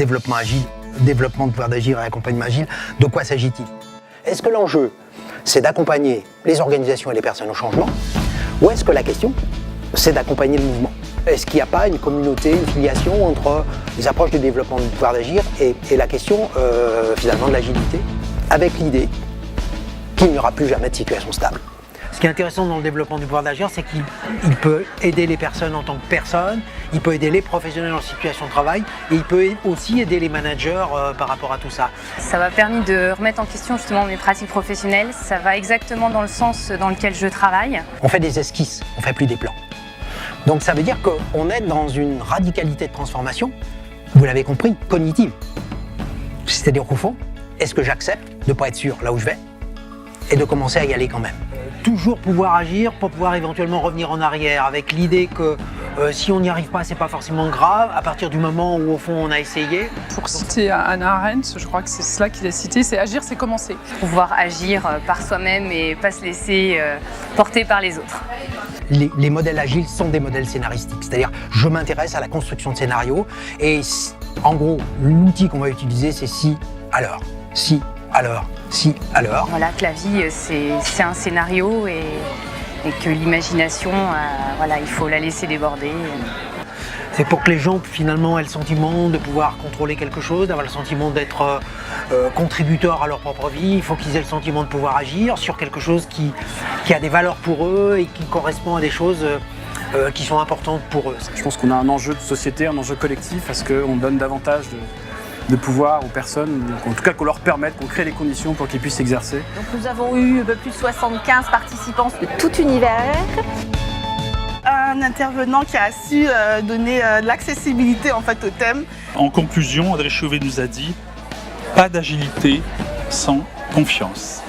développement agile, développement de pouvoir d'agir et accompagnement agile, de quoi s'agit-il? Est-ce que l'enjeu, c'est d'accompagner les organisations et les personnes au changement? Ou est-ce que la question, c'est d'accompagner le mouvement? Est-ce qu'il n'y a pas une communauté, une filiation entre les approches du développement du pouvoir d'agir et la question finalement de l'agilité, avec l'idée qu'il n'y aura plus jamais de situation stable? Ce qui est intéressant dans le développement du pouvoir d'agir, c'est qu'il peut aider les personnes en tant que personnes, il peut aider les professionnels en situation de travail et il peut aussi aider les managers par rapport à tout ça. Ça m'a permis de remettre en question justement mes pratiques professionnelles, ça va exactement dans le sens dans lequel je travaille. On fait des esquisses, on ne fait plus des plans. Donc ça veut dire qu'on est dans une radicalité de transformation, vous l'avez compris, cognitive. C'est-à-dire qu'au fond, est-ce que j'accepte de ne pas être sûr là où je vais et de commencer à y aller quand même? Toujours pouvoir agir pour pouvoir éventuellement revenir en arrière avec l'idée que si on n'y arrive pas, c'est pas forcément grave à partir du moment où au fond on a essayé. Pour citer Hannah Arendt, je crois que c'est cela qu'il a cité, c'est agir, c'est commencer. Pouvoir agir par soi-même et pas se laisser porter par les autres. Les modèles agiles sont des modèles scénaristiques, c'est-à-dire je m'intéresse à la construction de scénarios et en gros l'outil qu'on va utiliser c'est si, alors, si, alors, si, alors. Voilà, que la vie c'est un scénario et que l'imagination, voilà, il faut la laisser déborder. C'est pour que les gens finalement aient le sentiment de pouvoir contrôler quelque chose, d'avoir le sentiment d'être contributeurs à leur propre vie. Il faut qu'ils aient le sentiment de pouvoir agir sur quelque chose qui a des valeurs pour eux et qui correspond à des choses qui sont importantes pour eux. Je pense qu'on a un enjeu de société, un enjeu collectif, parce qu'on donne davantage de pouvoir aux personnes, en tout cas qu'on leur permette, qu'on crée les conditions pour qu'ils puissent s'exercer. Donc nous avons eu un peu plus de 75 participants de tout univers. Un intervenant qui a su donner de l'accessibilité en fait au thème. En conclusion, André Chauvet nous a dit « Pas d'agilité sans confiance ».